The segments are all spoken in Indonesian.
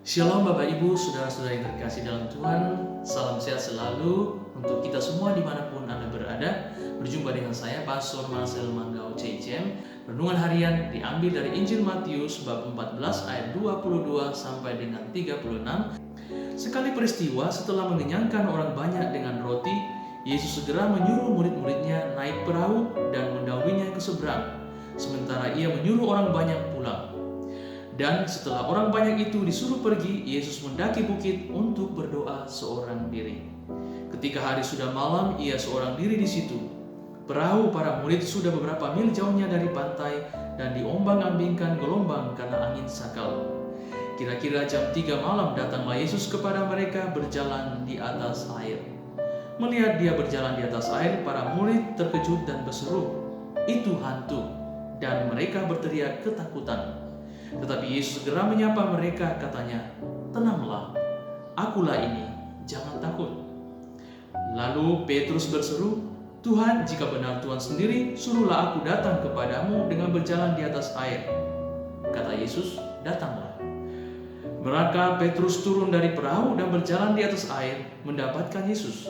Shalom Bapak Ibu, saudara-saudara yang terkasih dalam Tuhan. Salam sehat selalu untuk kita semua dimanapun Anda berada. Berjumpa dengan saya, Pastor Marcel Manggau CICM. Renungan harian diambil dari Injil Matius bab 14 ayat 22 sampai dengan 36. Sekali peristiwa setelah mengenyangkan orang banyak dengan roti, Yesus segera menyuruh murid-muridnya naik perahu dan mendahulunya ke seberang, sementara ia menyuruh orang banyak pulang. Dan setelah orang banyak itu disuruh pergi, Yesus mendaki bukit untuk berdoa seorang diri. Ketika hari sudah malam, ia seorang diri di situ. Perahu para murid sudah beberapa mil jauhnya dari pantai dan diombang-ambingkan gelombang karena angin sakal. Kira-kira jam 3 malam datanglah Yesus kepada mereka berjalan di atas air. Melihat dia berjalan di atas air, para murid terkejut dan berseru, "Itu hantu!" Dan mereka berteriak ketakutan. Tetapi Yesus segera menyapa mereka, katanya, "Tenanglah, akulah ini, jangan takut." Lalu Petrus berseru, "Tuhan, jika benar Tuhan sendiri, suruhlah aku datang kepadamu dengan berjalan di atas air." Kata Yesus, "Datanglah." Maka Petrus turun dari perahu dan berjalan di atas air, mendapatkan Yesus.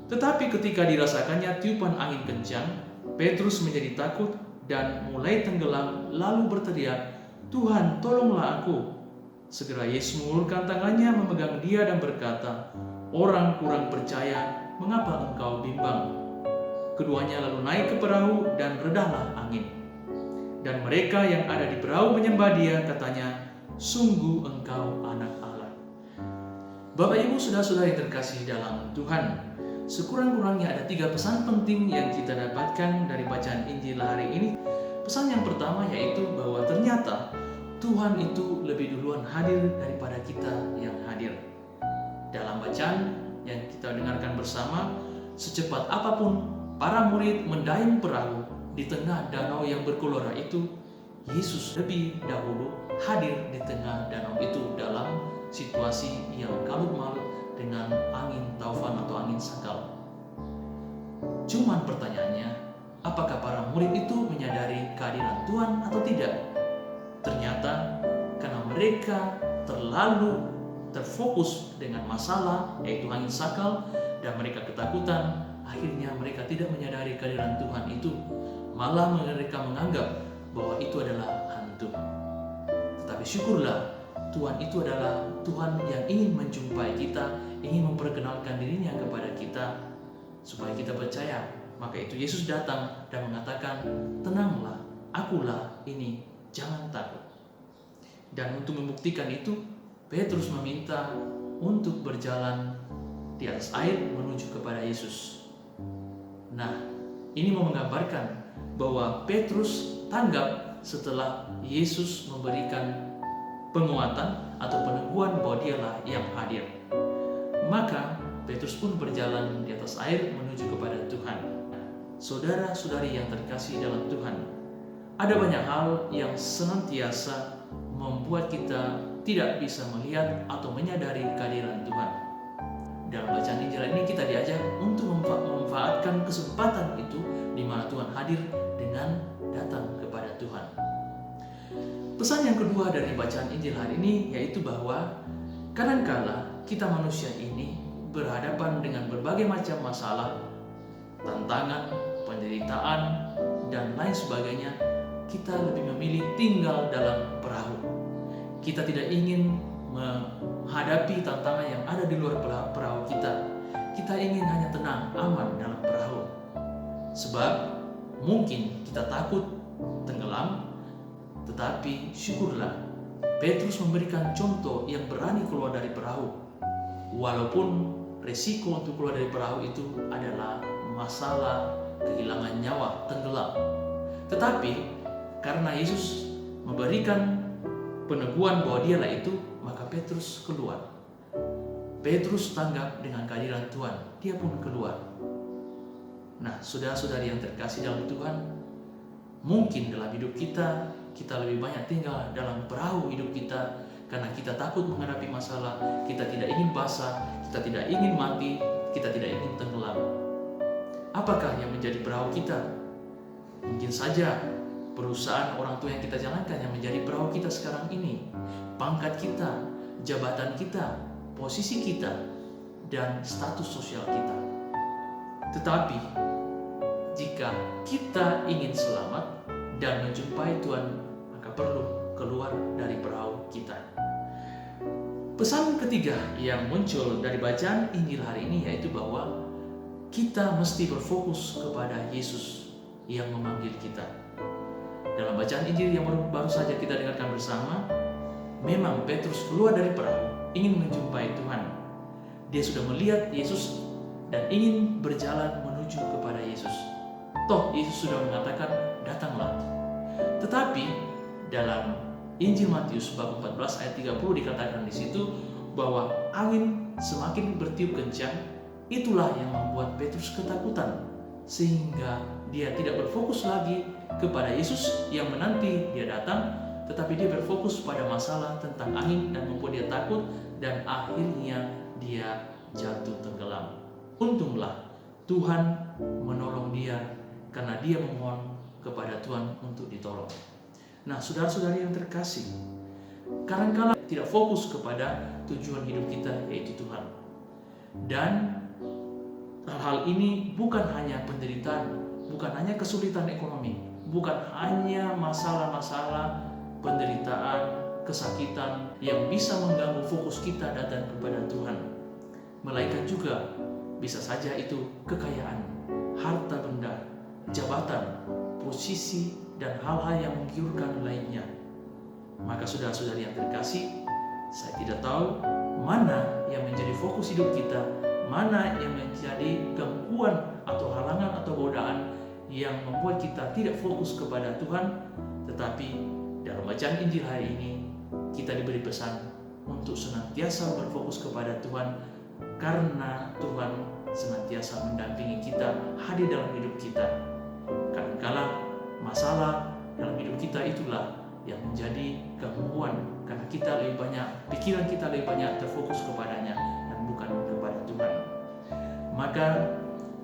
Tetapi ketika dirasakannya tiupan angin kencang, Petrus menjadi takut dan mulai tenggelam, lalu berteriak, "Tuhan, tolonglah aku." Segera Yesus mengulurkan tangannya memegang dia dan berkata, "Orang kurang percaya, mengapa engkau bimbang?" Keduanya lalu naik ke perahu dan redahlah angin. Dan mereka yang ada di perahu menyembah dia, katanya, "Sungguh engkau anak Allah." Bapak Ibu, saudara-saudara yang terkasih dalam Tuhan, sekurang-kurangnya ada 3 pesan penting yang kita dapatkan dari bacaan Injil hari ini. Pesan yang pertama yaitu bahwa ternyata Tuhan itu lebih duluan hadir daripada kita yang hadir. Dalam bacaan yang kita dengarkan bersama, secepat apapun para murid mendayung perahu di tengah danau yang bergelora itu, Yesus lebih dahulu hadir di tengah danau itu dalam situasi yang kalut-malut dengan angin taufan atau angin sakal. Cuman pertanyaannya, apakah para murid itu menyadari kehadiran Tuhan atau tidak? Ternyata karena mereka terlalu terfokus dengan masalah, yaitu angin sakal, dan mereka ketakutan, akhirnya mereka tidak menyadari kehadiran Tuhan itu. Malah mereka menganggap bahwa itu adalah hantu. Tetapi syukurlah, Tuhan itu adalah Tuhan yang ingin menjumpai kita, ingin memperkenalkan dirinya kepada kita, supaya kita percaya. Maka itu Yesus datang dan mengatakan, "Tenanglah, akulah ini, jangan takut." Dan untuk membuktikan itu, Petrus meminta untuk berjalan di atas air menuju kepada Yesus. Nah, ini mau menggambarkan bahwa Petrus tanggap setelah Yesus memberikan penguatan atau peneguhan bahwa dialah yang hadir. Maka Petrus pun berjalan di atas air menuju kepada Tuhan. Saudara-saudari yang terkasih dalam Tuhan, ada banyak hal yang senantiasa membuat kita tidak bisa melihat atau menyadari kehadiran Tuhan. Dalam bacaan Injil ini kita diajak untuk memanfaatkan kesempatan itu di mana Tuhan hadir dengan datang kepada Tuhan. Pesan yang kedua dari bacaan Injil hari ini yaitu bahwa kadangkala kita manusia ini berhadapan dengan berbagai macam masalah, tantangan, penderitaan, dan lain sebagainya. Kita lebih memilih tinggal dalam perahu. Kita tidak ingin menghadapi tantangan yang ada di luar perahu kita. Kita ingin hanya tenang, aman dalam perahu. Sebab mungkin kita takut tenggelam, tetapi syukurlah Petrus memberikan contoh yang berani keluar dari perahu. Walaupun resiko untuk keluar dari perahu itu adalah masalah kehilangan nyawa, tenggelam. Tetapi karena Yesus memberikan peneguhan bahwa dialah itu, maka Petrus keluar. Petrus tanggap dengan kehadiran Tuhan, dia pun keluar. Nah, saudara-saudari yang terkasih dalam Tuhan, mungkin dalam hidup kita lebih banyak tinggal dalam perahu hidup kita karena kita takut menghadapi masalah, kita tidak ingin basah, kita tidak ingin mati, kita tidak ingin tenggelam. Apakah yang menjadi perahu kita? Mungkin saja perusahaan orang tua yang kita jalankan yang menjadi perahu kita sekarang ini, pangkat kita, jabatan kita, posisi kita, dan status sosial kita. Tetapi jika kita ingin selamat dan menjumpai Tuhan, maka perlu keluar dari perahu kita. Pesan ketiga yang muncul dari bacaan Injil hari ini yaitu bahwa kita mesti berfokus kepada Yesus yang memanggil kita. Dalam bacaan Injil yang baru saja kita dengarkan bersama, memang Petrus keluar dari perahu ingin menjumpai Tuhan. Dia sudah melihat Yesus dan ingin berjalan menuju kepada Yesus. Toh Yesus sudah mengatakan, datanglah. Tetapi dalam Injil Matius bab 14 ayat 30 dikatakan di situ bahwa angin semakin bertiup kencang. Itulah yang membuat Petrus ketakutan, sehingga dia tidak berfokus lagi kepada Yesus yang menanti dia datang, tetapi dia berfokus pada masalah tentang angin dan membuat dia takut, dan akhirnya dia jatuh tenggelam. Untunglah Tuhan menolong dia karena dia memohon kepada Tuhan untuk ditolong. Nah, saudara-saudari yang terkasih, kadang-kadang tidak fokus kepada tujuan hidup kita, yaitu Tuhan. Dan hal ini bukan hanya penderitaan, bukan hanya kesulitan ekonomi, bukan hanya masalah-masalah penderitaan, kesakitan yang bisa mengganggu fokus kita datang kepada Tuhan. Melainkan juga bisa saja itu kekayaan, harta benda, jabatan, posisi, dan hal-hal yang menggiurkan lainnya. Maka saudara-saudari yang terkasih, saya tidak tahu mana yang menjadi fokus hidup kita, mana yang menjadi gangguan atau halangan atau godaan yang membuat kita tidak fokus kepada Tuhan. Tetapi dalam bacaan Injil hari ini kita diberi pesan untuk senantiasa berfokus kepada Tuhan, karena Tuhan senantiasa mendampingi kita, hadir dalam hidup kita. Kadang-kala masalah dalam hidup kita itulah yang menjadi gangguan, karena kita lebih banyak, pikiran kita lebih banyak terfokus kepadanya dan bukan kepada Tuhan. Maka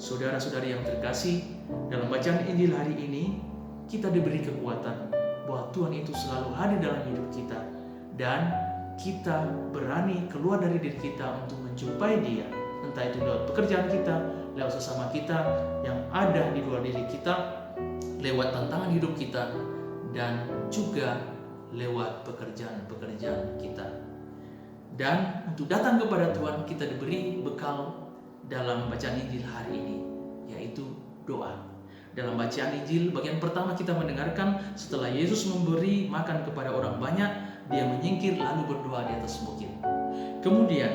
saudara-saudari yang terkasih, dalam bacaan Injil hari ini kita diberi kekuatan bahwa Tuhan itu selalu hadir dalam hidup kita, dan kita berani keluar dari diri kita untuk menjumpai Dia, entah itu lewat pekerjaan kita, lewat sesama kita yang ada di luar diri kita, lewat tantangan hidup kita, dan juga lewat pekerjaan-pekerjaan kita. Dan untuk datang kepada Tuhan kita diberi bekal dalam bacaan Injil hari ini, yaitu doa. Dalam bacaan Injil bagian pertama kita mendengarkan setelah Yesus memberi makan kepada orang banyak, dia menyingkir lalu berdoa di atas bukit. Kemudian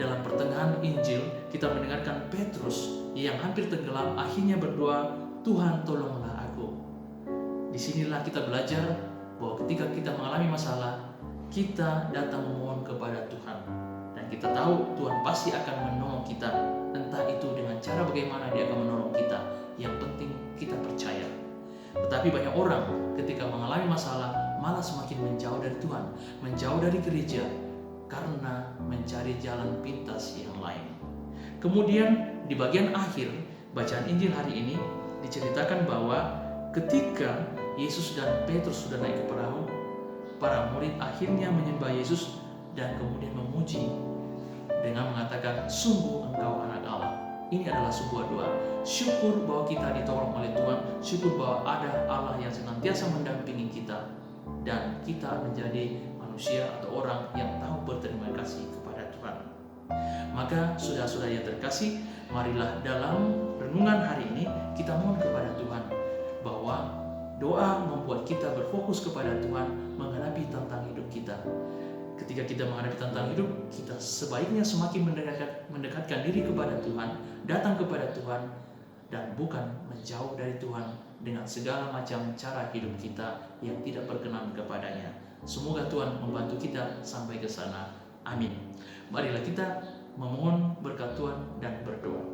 dalam pertengahan Injil kita mendengarkan Petrus yang hampir tenggelam akhirnya berdoa, Tuhan tolonglah aku. Disinilah kita belajar bahwa ketika kita mengalami masalah, kita datang memohon kepada Tuhan, dan kita tahu Tuhan pasti akan menolong kita, entah itu dengan cara bagaimana Dia akan menolong kita. Yang penting kita percaya. Tetapi banyak orang ketika mengalami masalah malah semakin menjauh dari Tuhan, menjauh dari gereja, karena mencari jalan pintas yang lain. Kemudian di bagian akhir bacaan Injil hari ini diceritakan bahwa ketika Yesus dan Petrus sudah naik ke perahu, para murid akhirnya menyembah Yesus dan kemudian memuji dengan mengatakan, sungguh engkau anak Allah. Ini adalah sebuah doa syukur bahwa kita ditolong oleh Tuhan, syukur bahwa ada Allah yang senantiasa mendampingi kita, dan kita menjadi manusia atau orang yang tahu berterima kasih kepada Tuhan. Maka saudara-saudara yang terkasih, marilah dalam renungan hari ini kita mohon kepada Tuhan bahwa doa membuat kita berfokus kepada Tuhan menghadapi tantangan hidup kita. Ketika kita menghadapi tantangan hidup, kita sebaiknya semakin mendekatkan diri kepada Tuhan, datang kepada Tuhan, dan bukan menjauh dari Tuhan dengan segala macam cara hidup kita yang tidak berkenan kepadanya. Semoga Tuhan membantu kita sampai ke sana. Amin. Marilah kita memohon berkat Tuhan dan berdoa.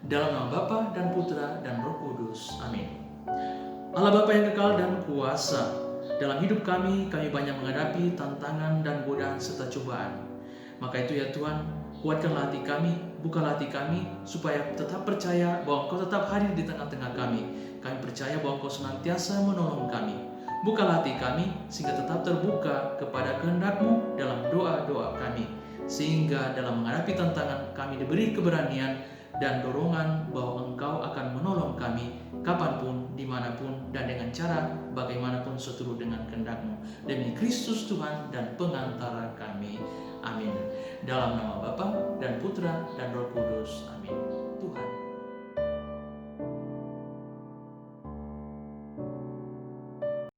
Dalam nama Bapa dan Putra dan Roh Kudus. Amin. Allah Bapa yang kekal dan kuasa, dalam hidup kami banyak menghadapi tantangan dan godaan serta cobaan. Maka itu ya Tuhan, kuatkanlah hati kami, bukalah hati kami, supaya tetap percaya bahwa Engkau tetap hadir di tengah-tengah kami. Kami percaya bahwa Engkau senantiasa menolong kami. Bukalah hati kami sehingga tetap terbuka kepada kehendak-Mu dalam doa-doa kami, sehingga dalam menghadapi tantangan kami diberi keberanian dan dorongan bahwa Engkau akan menolong kami kapanpun, dimanapun, dan dengan cara bagaimanapun seturut dengan kehendak-Mu. Demi Kristus Tuhan dan pengantara kami. Amin. Dalam nama Bapa dan Putra dan Roh Kudus. Amin.